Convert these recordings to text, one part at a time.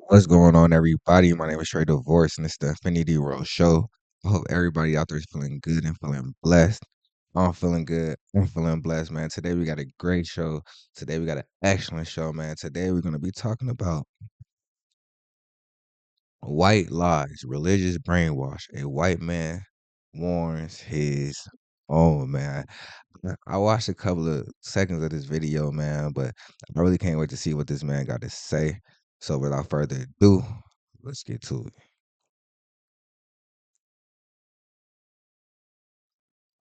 What's going on, everybody? My name is Trey Divorce, and it's the Infinity World Show. I hope everybody out there is feeling good and feeling blessed. I'm feeling good. I'm feeling blessed, man. Today we got a great show. Today we got an excellent show, man. Today we're going to be talking about white lies, religious brainwash. A white man warns his own, man. I watched a couple of seconds of this video, man, but I really can't wait to see what this man got to say. So without further ado, let's get to it.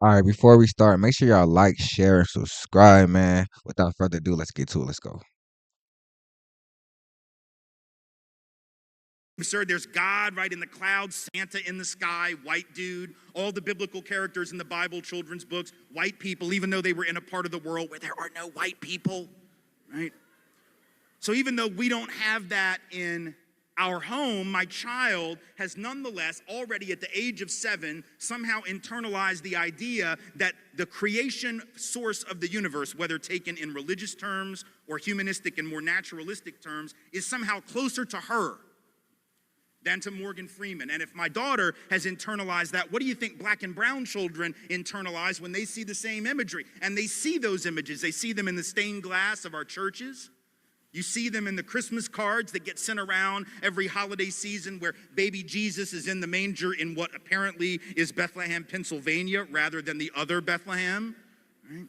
All right, before we start, make sure y'all like, share, and subscribe, man. Without further ado, let's get to it. Let's go. Absurd. There's God right in the clouds, Santa in the sky, white dude, all the biblical characters in the Bible, children's books, white people, even though they were in a part of the world where there are no white people, right? So even though we don't have that in our home, my child has nonetheless already at the age of 7 somehow internalized the idea that the creation source of the universe, whether taken in religious terms or humanistic and more naturalistic terms, is somehow closer to her than to Morgan Freeman. And if my daughter has internalized that, what do you think black and brown children internalize when they see the same imagery? And they see those images. They see them in the stained glass of our churches. You see them in the Christmas cards that get sent around every holiday season where baby Jesus is in the manger in what apparently is Bethlehem, Pennsylvania, rather than the other Bethlehem. Right?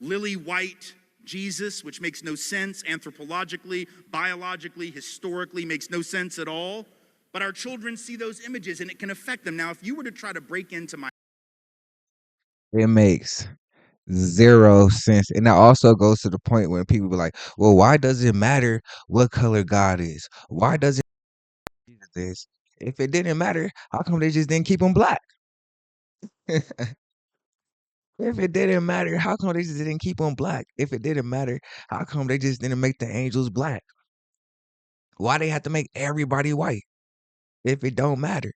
Lily white Jesus, which makes no sense anthropologically, biologically, historically, makes no sense at all. But our children see those images and it can affect them. Now, if you were to try to break into my... It makes zero sense. And that also goes to the point when people be like, well, why does it matter what color God is? Why does it matter this? If it didn't matter, how come they just didn't keep him black? If it didn't matter, how come they just didn't keep him black? If it didn't matter, how come they just didn't make the angels black? Why they have to make everybody white if it don't matter?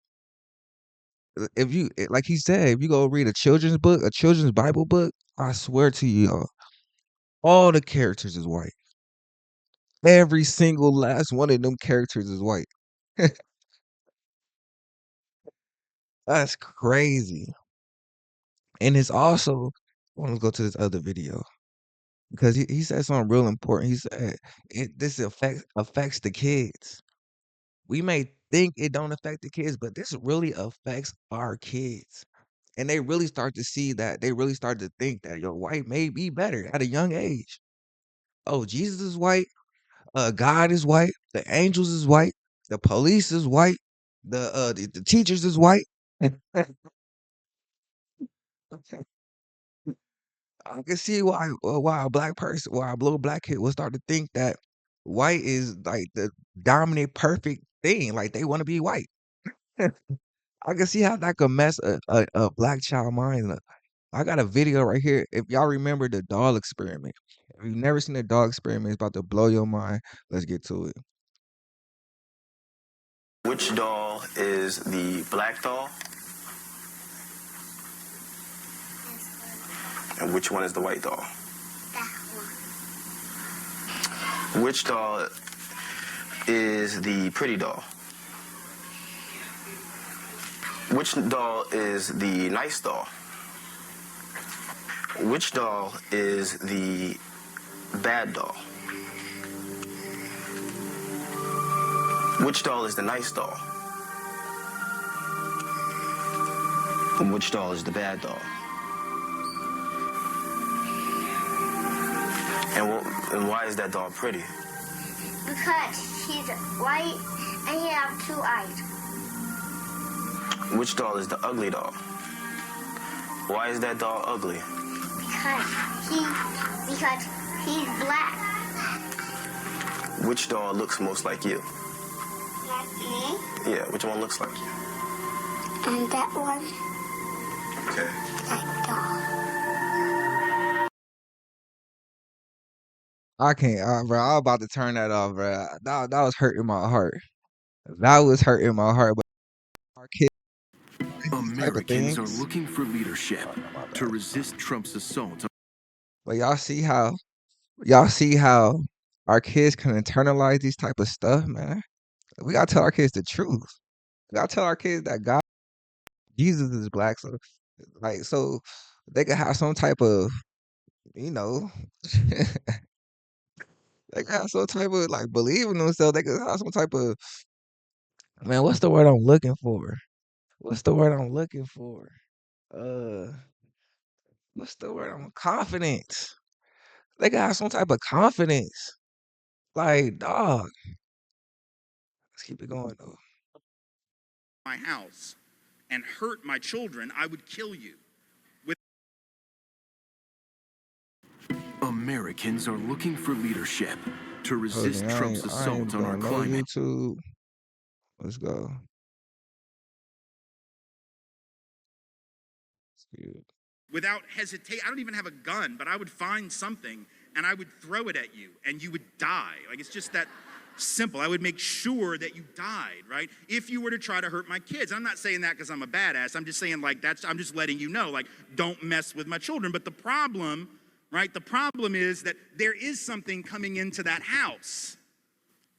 If you like he said, if you go read a children's book, a children's Bible book, I swear to you, all the characters is white. Every single last one of them characters is white. That's crazy. And it's also, I want to go to this other video because he said something real important. He said this affects the kids. We may think it don't affect the kids, but this really affects our kids. And they really start to see that. They really start to think that your white may be better at a young age. Oh, Jesus is white. God is white. The angels is white. The police is white. The teachers is white. I can see why a black person, why a little black kid will start to think that white is like the dominant perfect thing. Like they want to be white. I can see how that could mess a black child mind up. I got a video right here. If y'all remember the doll experiment, if you've never seen the doll experiment, it's about to blow your mind. Let's get to it. Which doll is the black doll? And which one is the white doll? That one. Which doll is the pretty doll? Which doll is the nice doll? Which doll is the bad doll? Which doll is the nice doll? And which doll is the bad doll? And why is that doll pretty? Because she's white and he has 2 eyes. Which doll is the ugly doll? Why is that doll ugly? Because he's black. Which doll looks most like you? Like me. Yeah, which one looks like you? And that one. Okay. That doll. I can't, bro. I was about to turn that off, bro. That was hurting my heart. That was hurting my heart. But our kids, these type of Americans are things. looking for leadership Oh, no, my to bad. resist Trump's assault. But y'all see how our kids can internalize these type of stuff, man. We gotta tell our kids the truth. We gotta tell our kids that God, Jesus is black, so so they can have some type of, you know, they can have some type of like believe in themselves. They can have some type of man. What's the word I'm looking for? What's the word I'm looking for? Uh, what's the word? I'm confidence. They can have some type of confidence. Like dog. Let's keep it going though. My house and hurt my children, I would kill you. Americans are looking for leadership to Hold resist on, Trump's I ain't assault on our doing no climate. YouTube. Let's go. Let's see. Without hesitation. I don't even have a gun, but I would find something and I would throw it at you and you would die. Like, it's just that simple. I would make sure that you died, right? If you were to try to hurt my kids. I'm not saying that because I'm a badass. I'm just saying, like, I'm just letting you know, like, don't mess with my children. But the problem, right? The problem is that there is something coming into that house.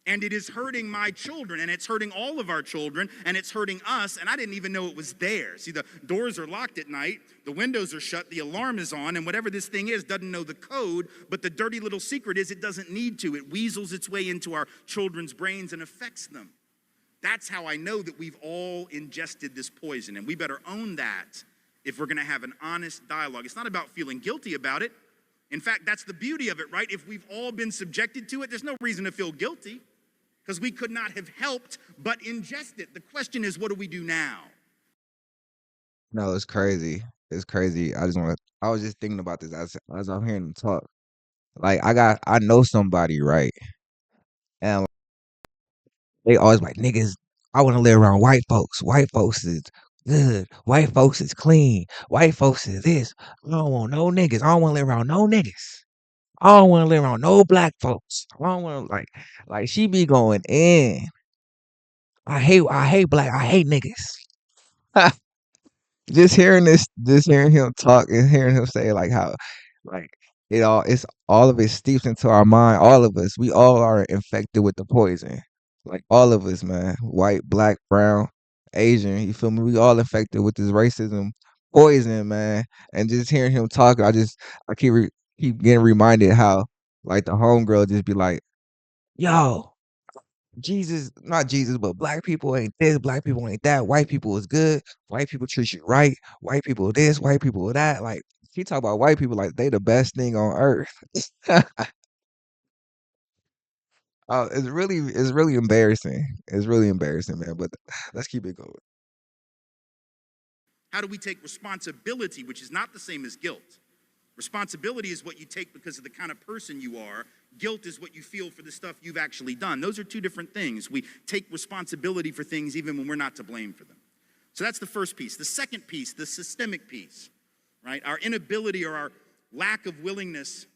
And it is hurting my children, and it's hurting all of our children, and it's hurting us, and I didn't even know it was there. See, the doors are locked at night, the windows are shut, the alarm is on, and whatever this thing is doesn't know the code, but the dirty little secret is it doesn't need to. It weasels its way into our children's brains and affects them. That's how I know that we've all ingested this poison, and we better own that if we're gonna have an honest dialogue. It's not about feeling guilty about it. In fact, that's the beauty of it, right? If we've all been subjected to it, there's no reason to feel guilty, because we could not have helped but ingest it. The question is, what do we do now? No, it's crazy. It's crazy. I was just thinking about this as I'm hearing them talk. Like I know somebody, right? And they always like niggas. I want to live around white folks. White folks is good. White folks is clean. White folks is this. I don't want no niggas. I don't want to live around no niggas. I don't want to live around no black folks. I don't want to like she be going in. I hate black. I hate niggas. Just hearing him talk and hearing him say like how, like it's all of it steeps into our mind. All of us, we all are infected with the poison. Like all of us, man, white, black, brown, Asian. You feel me? We all infected with this racism poison, man. And just hearing him talk, I keep getting reminded how like the homegirl just be like, yo. Jesus, not Jesus, but black people ain't this, black people ain't that, white people is good, white people treat you right, white people this, white people that. Like she talk about white people like they the best thing on earth. It's really embarrassing. It's really embarrassing, man. But let's keep it going. How do we take responsibility, which is not the same as guilt? Responsibility is what you take because of the kind of person you are. Guilt is what you feel for the stuff you've actually done. Those are two different things. We take responsibility for things even when we're not to blame for them. So that's the first piece. The second piece, the systemic piece, right? Our inability or our lack of willingness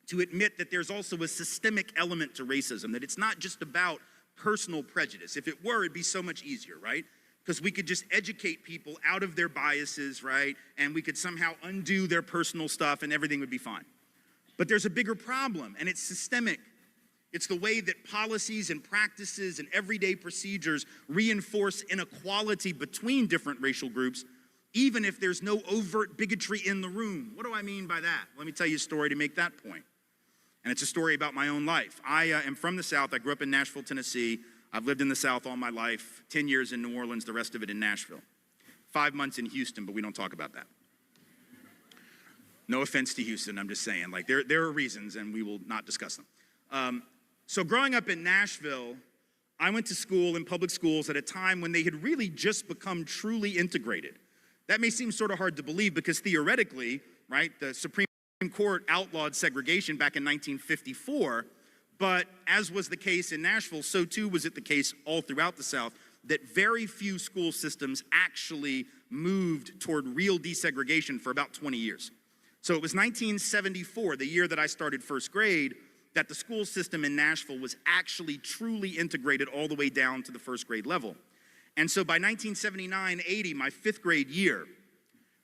to admit that there's also a systemic element to racism, that it's not just about personal prejudice. If it were, it'd be so much easier, right? Because we could just educate people out of their biases, right? And we could somehow undo their personal stuff and everything would be fine. But there's a bigger problem, and it's systemic. It's the way that policies and practices and everyday procedures reinforce inequality between different racial groups, even if there's no overt bigotry in the room. What do I mean by that? Let me tell you a story to make that point. And it's a story about my own life. I am from the South. I grew up in Nashville, Tennessee. I've lived in the South all my life, 10 years in New Orleans, the rest of it in Nashville. 5 months in Houston, but we don't talk about that. No offense to Houston, I'm just saying, like there are reasons and we will not discuss them. So growing up in Nashville, I went to school in public schools at a time when they had really just become truly integrated. That may seem sort of hard to believe because theoretically, right, the Supreme Court outlawed segregation back in 1954, but as was the case in Nashville, so too was it the case all throughout the South, that very few school systems actually moved toward real desegregation for about 20 years. So it was 1974, the year that I started first grade, that the school system in Nashville was actually truly integrated all the way down to the first grade level. And so by 1979-80, my fifth grade year,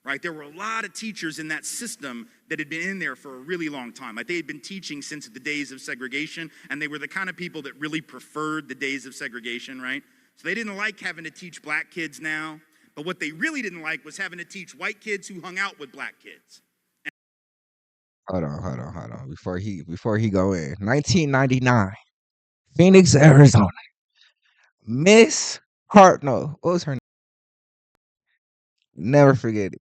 right? There were a lot of teachers in that system that had been in there for a really long time. Like they had been teaching since the days of segregation, and they were the kind of people that really preferred the days of segregation, right? So they didn't like having to teach black kids now, but what they really didn't like was having to teach white kids who hung out with black kids. Hold on. Before he go in, 1999, Phoenix, Arizona. Miss Hartnell. What was her name? Never forget it.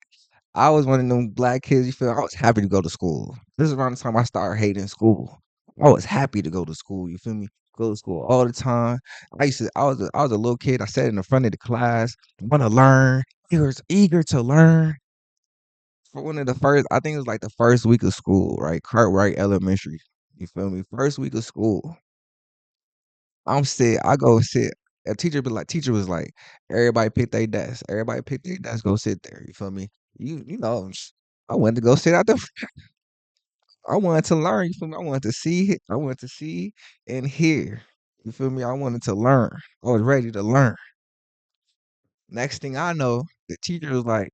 I was one of them black kids, you feel? I was happy to go to school. This is around the time I started hating school. I was happy to go to school, you feel me? Go to school all the time. I was a little kid. I sat in the front of the class, want to learn. He was eager to learn. For one of the first, I think it was like the first week of school, right? Cartwright Elementary. You feel me? First week of school. I go sit. Teacher was like, everybody pick their desk. Everybody pick their desk, go sit there. You feel me? You know, I wanted to go sit out the I wanted to learn, you feel me? I wanted to see and hear. You feel me? I wanted to learn. I was ready to learn. Next thing I know, the teacher was like,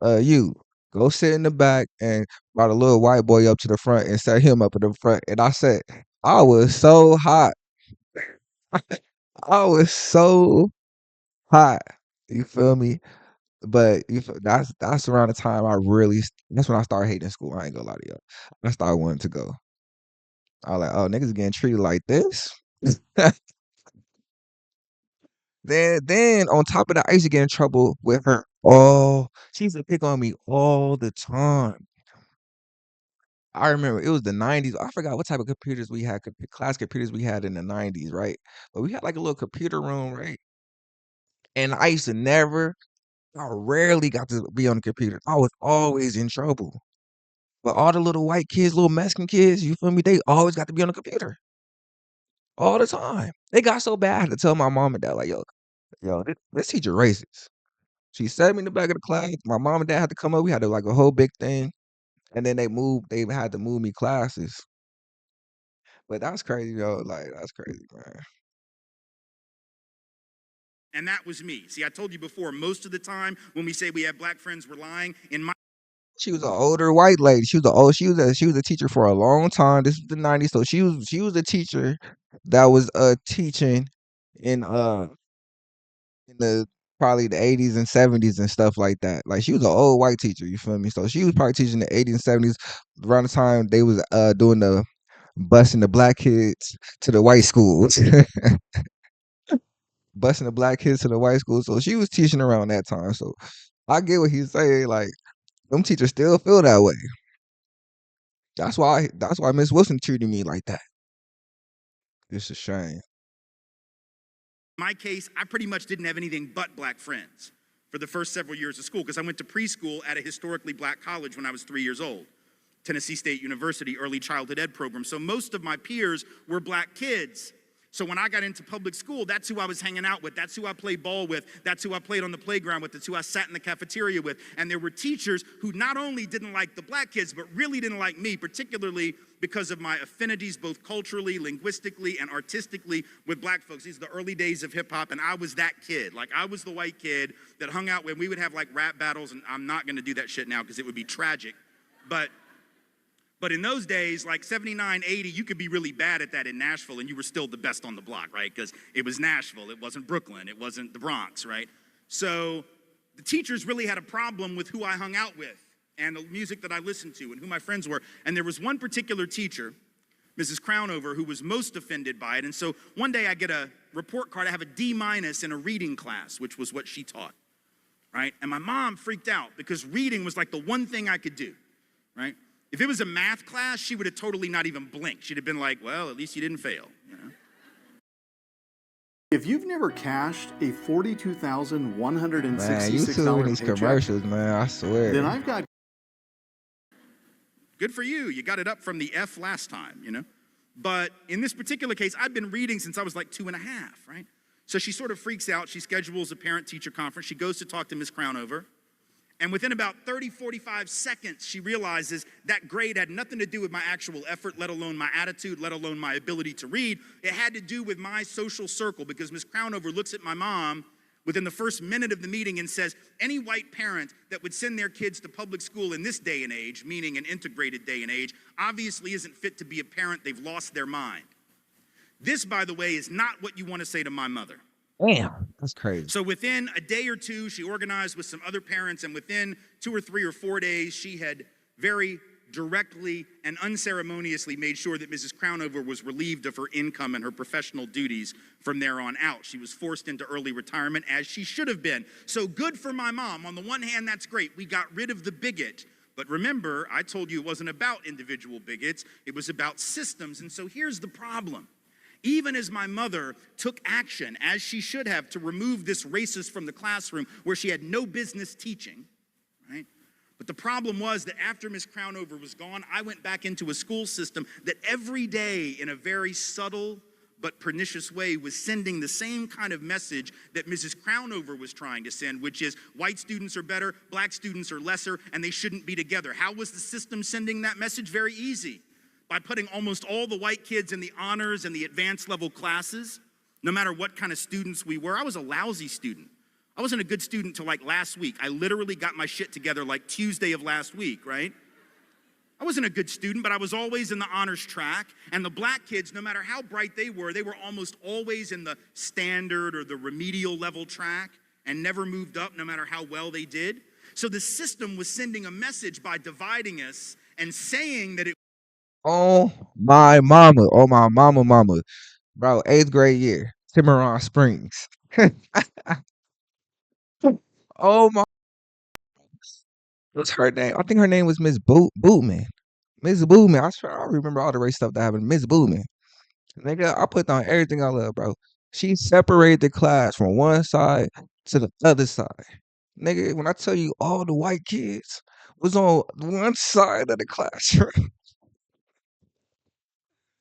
you go sit in the back and brought a little white boy up to the front and set him up in the front. And I said, I was so hot. I was so hot. You feel me? But that's around the time that's when I started hating school. I ain't gonna lie to y'all. I started wanting to go. I was like, oh, niggas getting treated like this. Then on top of that, I used to get in trouble with her. Oh, she used to pick on me all the time. I remember it was the 90s. I forgot what type of computers we had, class computers we had in the 90s, right? But we had like a little computer room, right? And I rarely got to be on the computer. I was always in trouble. But all the little white kids, little Mexican kids, you feel me? They always got to be on the computer all the time. They got so bad, I had to tell my mom and dad, like, yo, this teacher racist. She sat me in the back of the class. My mom and dad had to come up. We had to like a whole big thing. And then they had to move me classes. But that's crazy, yo. Like, that's crazy, man. And that was me. See, I told you before, most of the time when we say we have black friends, we're lying. In my She was an older white lady. She was a teacher for a long time. This was the 90s. So she was a teacher that was teaching in in the probably the 80s and 70s and stuff like that. Like she was an old white teacher, you feel me? So she was probably teaching the 80s and 70s around the time they was doing the busing the black kids to the white schools. Busing the black kids to the white schools. So she was teaching around that time. So I get what he's saying. Like them teachers still feel that way. That's why Miss Wilson treated me like that. It's a shame. my case, I pretty much didn't have anything but black friends for the first several years of school because I went to preschool at a historically black college when I was 3 years old. Tennessee State University early childhood ed program. So most of my peers were black kids. So when I got into public school, that's who I was hanging out with. That's who I played ball with. That's who I played on the playground with. That's who I sat in the cafeteria with. And there were teachers who not only didn't like the black kids, but really didn't like me, particularly because of my affinities, both culturally, linguistically, and artistically with black folks. These are the early days of hip hop, and I was that kid. Like, I was the white kid that hung out when we would have like rap battles, and I'm not gonna do that shit now because it would be tragic. But in those days, like 79, 80, you could be really bad at that in Nashville and you were still the best on the block, right? Because it was Nashville, it wasn't Brooklyn, it wasn't the Bronx, right? So the teachers really had a problem with who I hung out with and the music that I listened to and who my friends were. And there was one particular teacher, Mrs. Crownover, who was most offended by it. And so one day I get a report card, I have a D- in a reading class, which was what she taught, right? And my mom freaked out because reading was like the one thing I could do, right? If it was a math class, she would have totally not even blinked. She'd have been like, well, at least you didn't fail, you know? If you've never cashed a Man, you too in $42,166 these paycheck, commercials, man. I then swear. I've got Good for you. You got it up from the F last time, you know? But in this particular case, I've been reading since I was like 2.5, right? So she sort of freaks out. She schedules a parent-teacher conference. She goes to talk to Miss Crownover. And within about 30, 45 seconds, she realizes that grade had nothing to do with my actual effort, let alone my attitude, let alone my ability to read. It had to do with my social circle because Miss Crownover looks at my mom within the first minute of the meeting and says, any white parent that would send their kids to public school in this day and age, meaning an integrated day and age, obviously isn't fit to be a parent. They've lost their mind. This, by the way, is not what you want to say to my mother. Damn, that's crazy. So within a day or two, she organized with some other parents, and within 2 or 3 or 4 days, she had very directly and unceremoniously made sure that Mrs. Crownover was relieved of her income and her professional duties from there on out. She was forced into early retirement, as she should have been. So good for my mom. On the one hand, that's great. We got rid of the bigot. But remember, I told you it wasn't about individual bigots. It was about systems. And so here's the problem. Even as my mother took action, as she should have, to remove this racist from the classroom where she had no business teaching, right? But the problem was that after Miss Crownover was gone, I went back into a school system that every day, in a very subtle but pernicious way, was sending the same kind of message that Mrs. Crownover was trying to send, which is white students are better, black students are lesser, and they shouldn't be together. How was the system sending that message? Very easy. By putting almost all the white kids in the honors and the advanced level classes, no matter what kind of students we were. I was a lousy student. I wasn't a good student till like last week. I literally got my shit together like Tuesday of last week, right? I wasn't a good student, but I was always in the honors track. And the black kids, no matter how bright they were almost always in the standard or the remedial level track and never moved up no matter how well they did. So the system was sending a message by dividing us and saying that it Oh my mama. Oh my mama. Bro, 8th grade year. Cimarron Springs. Oh my, what's her name? I think her name was Miss Bootman. Miss Bootman. I swear I remember all the race stuff that happened. Miss Bootman. Nigga, I put down everything I love, bro. She separated the class from one side to the other side. Nigga, when I tell you all the white kids was on one side of the classroom,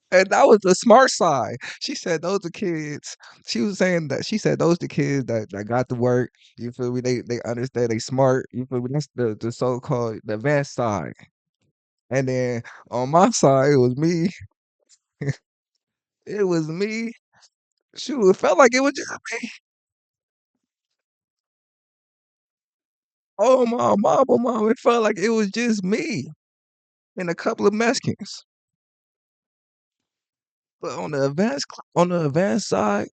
and that was the smart side. She said those are kids. She was saying that she said those the kids that got to work. You feel me? They understand they smart. You feel me? That's the so called the advanced side. And then on my side, it was me. It was me. Shoot, it felt like it was just me. Oh my mama, it felt like it was just me and a couple of Mexicans. But on the advanced side,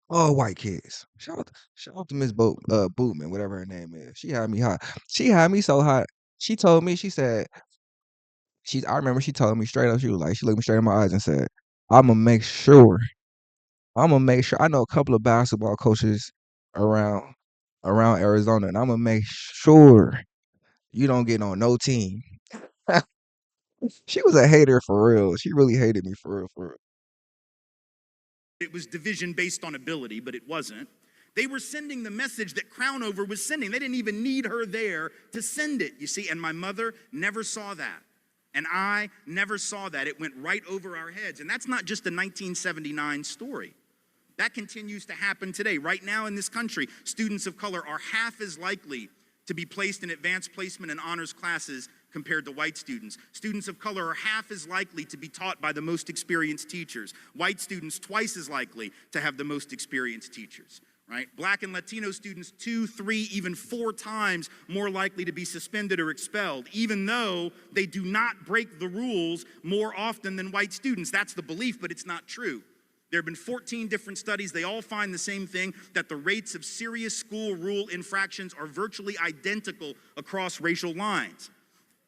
all white kids. Shout out to Miss Bootman, whatever her name is. She had me hot. She had me so hot. She told me, she said, I remember she told me straight up, she was like, she looked me straight in my eyes and said, I'ma make sure, I'ma make sure. I know a couple of basketball coaches around Arizona, and I'ma make sure you don't get on no team. She was a hater for real. She really hated me for real, for real. it was division based on ability, but it wasn't. They were sending the message that Crownover was sending. They didn't even need her there to send it, you see. And my mother never saw that. And I never saw that. It went right over our heads. And that's not just a 1979 story. That continues to happen today. Right now in this country, students of color are half as likely to be placed in advanced placement and honors classes compared to white students. Students of color are half as likely to be taught by the most experienced teachers. White students twice as likely to have the most experienced teachers, right? Black and Latino students 2, 3, even 4 times more likely to be suspended or expelled, even though they do not break the rules more often than white students. That's the belief, but it's not true. There have been 14 different studies. They all find the same thing, that the rates of serious school rule infractions are virtually identical across racial lines.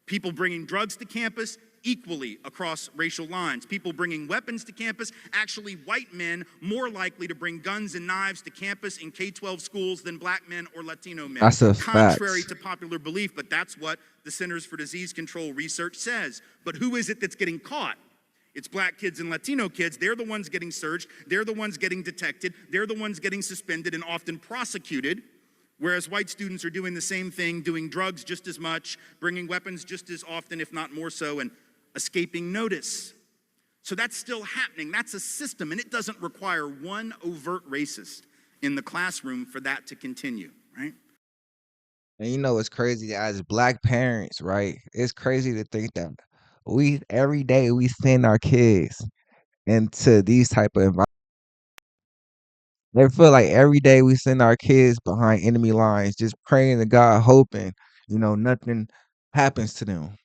People bringing drugs to campus, equally across racial lines. People bringing weapons to campus, actually white men more likely to bring guns and knives to campus in K-12 schools than black men or Latino men. That's a Contrary fact. to popular belief, but that's what the Centers for Disease Control research says. But who is it that's getting caught? It's black kids and Latino kids. They're the ones getting searched. They're the ones getting detected. They're the ones getting suspended and often prosecuted. Whereas white students are doing the same thing, doing drugs just as much, bringing weapons just as often, if not more so, and escaping notice. So that's still happening. That's a system, and it doesn't require one overt racist in the classroom for that to continue, right? And you know it's crazy as black parents, right? It's crazy to think that we every day we send our kids into these type of environments. They feel like every day we send our kids behind enemy lines, just praying to God, hoping, nothing happens to them.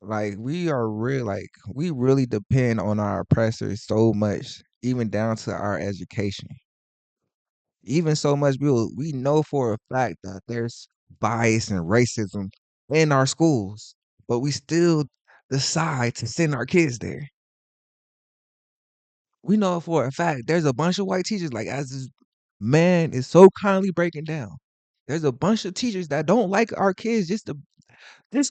Like we really depend on our oppressors so much, even down to our education. Even so much we know for a fact that there's bias and racism in our schools, but we still decide to send our kids there. We know for a fact there's a bunch of white teachers, like as this man is so kindly breaking down. There's a bunch of teachers that don't like our kids just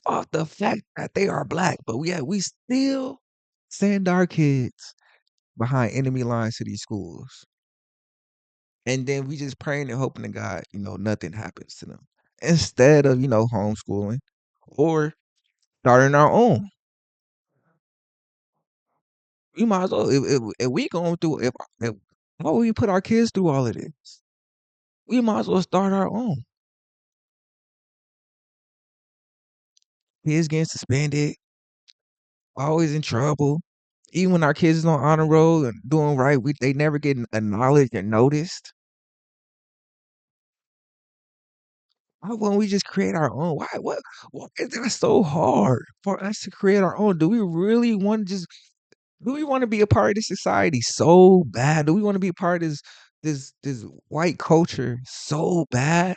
off the fact that they are black, but we still send our kids behind enemy lines to these schools. And then we just praying and hoping to God, nothing happens to them. Instead of, homeschooling or starting our own. We might as well if we going through if why would we put our kids through all of this? We might as well start our own. Kids getting suspended, always in trouble. Even when our kids is on honor roll and doing right, they never get acknowledged and noticed. Why won't we just create our own? Why is that so hard for us to create our own? Do we really want to do we want to be a part of this society so bad? Do we want to be a part of this white culture so bad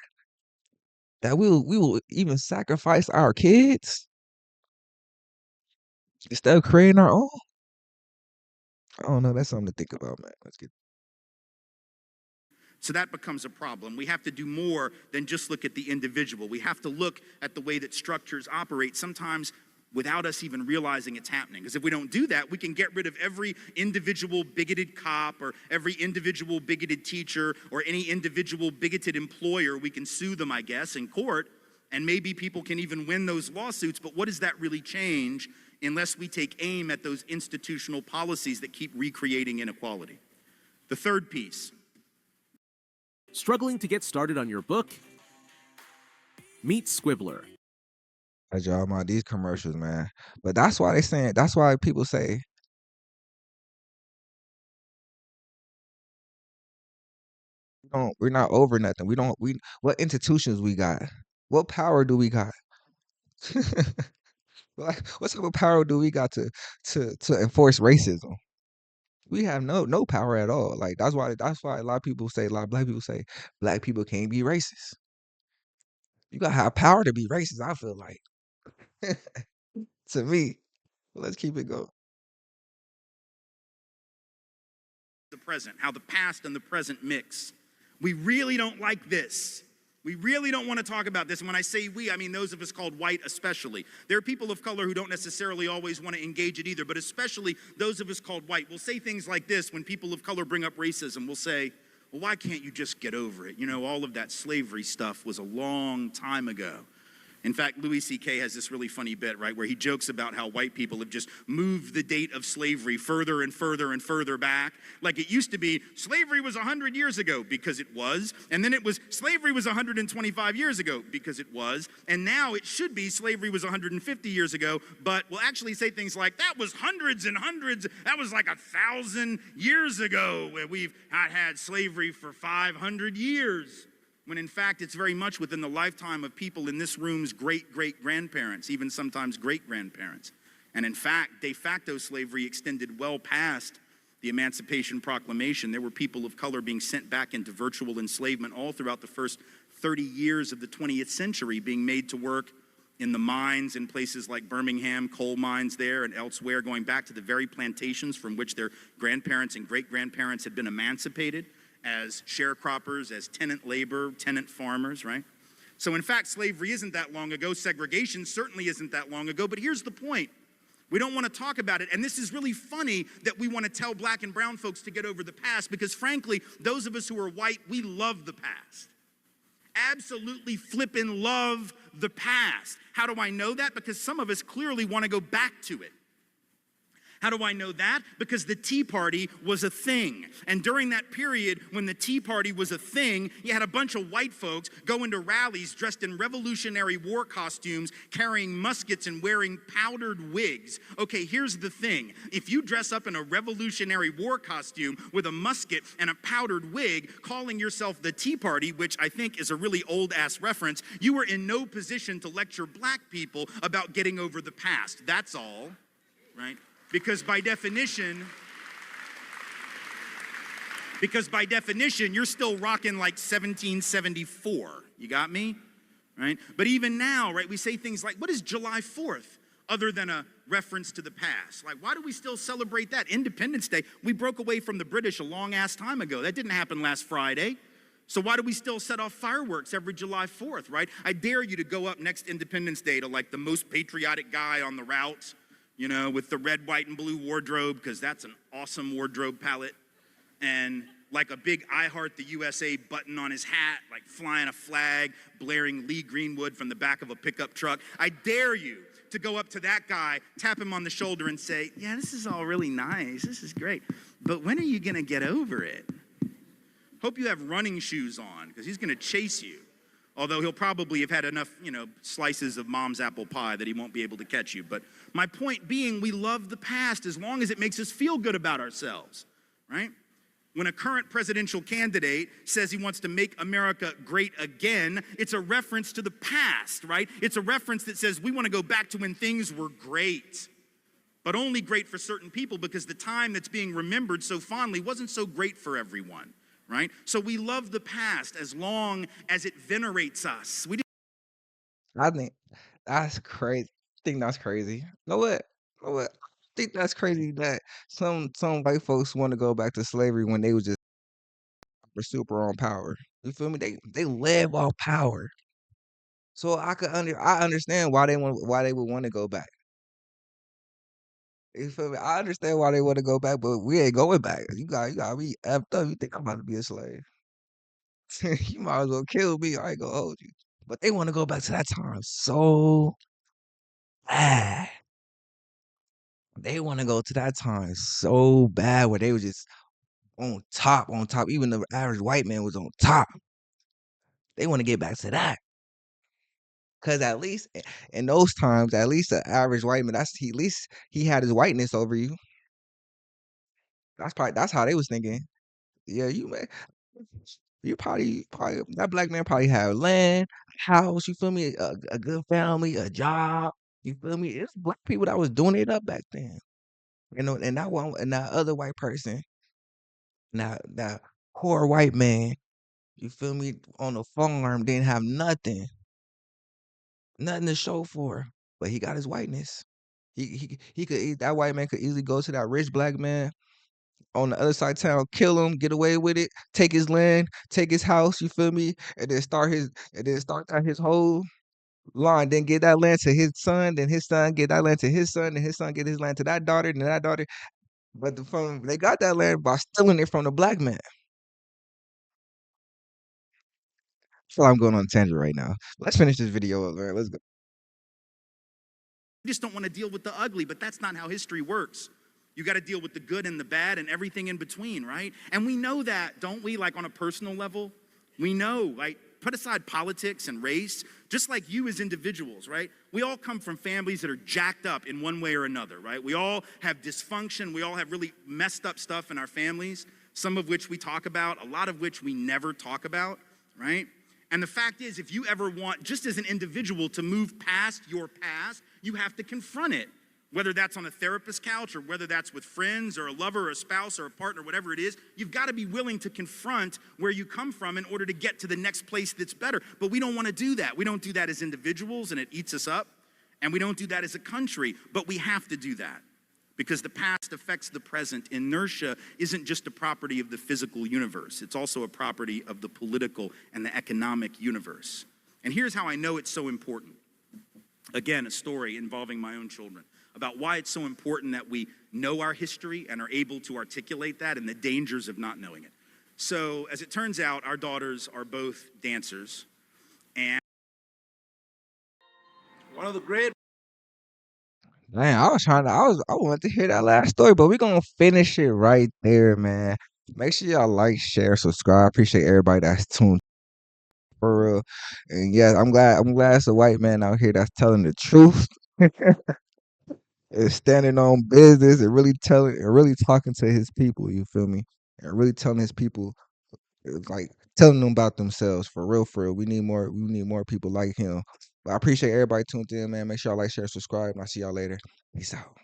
that we will even sacrifice our kids instead of creating our own? I don't know. That's something to think about, man. Let's get. So that becomes a problem. We have to do more than just look at the individual. We have to look at the way that structures operate, sometimes without us even realizing it's happening. Because if we don't do that, we can get rid of every individual bigoted cop or every individual bigoted teacher or any individual bigoted employer. We can sue them, I guess, in court, and maybe people can even win those lawsuits. But what does that really change unless we take aim at those institutional policies that keep recreating inequality? The third piece. Struggling to get started on your book? Meet Squibbler. Y'all about these commercials, man. But that's why people say we're not over nothing. We what institutions we got? What power do we got? Like what type of power do we got to enforce racism? We have no power at all. Like that's why a lot of black people say black people can't be racist. You gotta have power to be racist, I feel like. To me. Let's keep it going. The present, how the past and the present mix. We really don't like this. We really don't want to talk about this. And when I say we, I mean those of us called white especially. There are people of color who don't necessarily always want to engage it either, but especially those of us called white. We'll say things like this when people of color bring up racism. We'll say, well, why can't you just get over it? All of that slavery stuff was a long time ago. In fact, Louis C.K. has this really funny bit, right, where he jokes about how white people have just moved the date of slavery further and further and further back. Like it used to be, slavery was 100 years ago, because it was. And then it was, slavery was 125 years ago, because it was. And now it should be, slavery was 150 years ago, but we'll actually say things like, that was hundreds and hundreds, that was like 1,000 years ago, where we've not had slavery for 500 years. When in fact it's very much within the lifetime of people in this room's great-great-grandparents, even sometimes great-grandparents. And in fact, de facto slavery extended well past the Emancipation Proclamation. There were people of color being sent back into virtual enslavement all throughout the first 30 years of the 20th century, being made to work in the mines in places like Birmingham, coal mines there and elsewhere, going back to the very plantations from which their grandparents and great-grandparents had been emancipated as sharecroppers, as tenant labor, tenant farmers, right? So in fact, slavery isn't that long ago. Segregation certainly isn't that long ago. But here's the point. We don't want to talk about it. And this is really funny that we want to tell black and brown folks to get over the past, because frankly, those of us who are white, we love the past. Absolutely flippin' love the past. How do I know that? Because some of us clearly want to go back to it. How do I know that? Because the Tea Party was a thing. And during that period when the Tea Party was a thing, you had a bunch of white folks go into rallies dressed in Revolutionary War costumes, carrying muskets and wearing powdered wigs. Okay, here's the thing. If you dress up in a Revolutionary War costume with a musket and a powdered wig, calling yourself the Tea Party, which I think is a really old-ass reference, you were in no position to lecture black people about getting over the past. That's all, right? Because by definition, you're still rocking like 1774. You got me? Right? But even now, right, we say things like, what is July 4th? Other than a reference to the past. Like, why do we still celebrate that? Independence Day, we broke away from the British a long ass time ago. That didn't happen last Friday. So why do we still set off fireworks every July 4th, right? I dare you to go up next Independence Day to like the most patriotic guy on the route, you know, with the red, white, and blue wardrobe, because that's an awesome wardrobe palette. And like a big I Heart the USA button on his hat, like flying a flag, blaring Lee Greenwood from the back of a pickup truck. I dare you to go up to that guy, tap him on the shoulder and say, yeah, this is all really nice. This is great. But when are you going to get over it? Hope you have running shoes on, because he's going to chase you. Although he'll probably have had enough, you know, slices of mom's apple pie that he won't be able to catch you. But my point being, we love the past as long as it makes us feel good about ourselves, right? When a current presidential candidate says he wants to make America great again, it's a reference to the past, right? It's a reference that says we want to go back to when things were great, but only great for certain people, because the time that's being remembered so fondly wasn't so great for everyone, right? So we love the past as long as it venerates us. I think that's crazy. I think that's crazy. You know what? You know what? I think that's crazy that some white folks want to go back to slavery when they was just super on power. You feel me? They live off power. So I understand why they would want to go back. You feel me? I understand why they want to go back, but we ain't going back. You got me effed up. You think I'm about to be a slave? You might as well kill me. I ain't gonna hold you. But they want to go back to that time so bad. They want to go to that time so bad where they was just on top, on top. Even the average white man was on top. They want to get back to that. Cause at least in those times, at least the average white man, at least he had his whiteness over you. That's how they was thinking. Yeah, you probably that black man probably had land, house, you feel me, a good family, a job. You feel me? It's black people that was doing it up back then. You know, and that other white person, that poor white man, you feel me, on the farm didn't have nothing to show for, but he got his whiteness. He could that white man could easily go to that rich black man on the other side of town, kill him, get away with it, take his land, take his house, you feel me? And then start out his whole line, then get that land to his son, then his son get that land to his son, then his son get his land to that daughter, then that daughter. But they got that land by stealing it from the black man. I feel like I'm going on a tangent right now. Let's finish this video up, man. Let's go. We just don't want to deal with the ugly, but that's not how history works. You got to deal with the good and the bad and everything in between, right? And we know that, don't we? Like on a personal level, we know, like, put aside politics and race, just like you as individuals, right? We all come from families that are jacked up in one way or another, right? We all have dysfunction. We all have really messed up stuff in our families, some of which we talk about, a lot of which we never talk about, right? And the fact is, if you ever want, just as an individual, to move past your past, you have to confront it. Whether that's on a therapist's couch or whether that's with friends or a lover or a spouse or a partner, whatever it is, you've got to be willing to confront where you come from in order to get to the next place that's better. But we don't want to do that. We don't do that as individuals, and it eats us up. And we don't do that as a country, but we have to do that because the past affects the present. Inertia isn't just a property of the physical universe. It's also a property of the political and the economic universe. And here's how I know it's so important. Again, a story involving my own children about why it's so important that we know our history and are able to articulate that and the dangers of not knowing it. So, as it turns out, our daughters are both dancers. And one of the great Man, I wanted to hear that last story, but we're gonna finish it right there, man. Make sure y'all like, share, subscribe. Appreciate everybody that's tuned for real. And yeah, I'm glad it's a white man out here that's telling the truth. And standing on business and really talking to his people, you feel me? And really telling his people, like telling them about themselves for real, for real. We need more people like him. But I appreciate everybody tuned in, man. Make sure y'all like, share, subscribe, and I'll see y'all later. Peace out.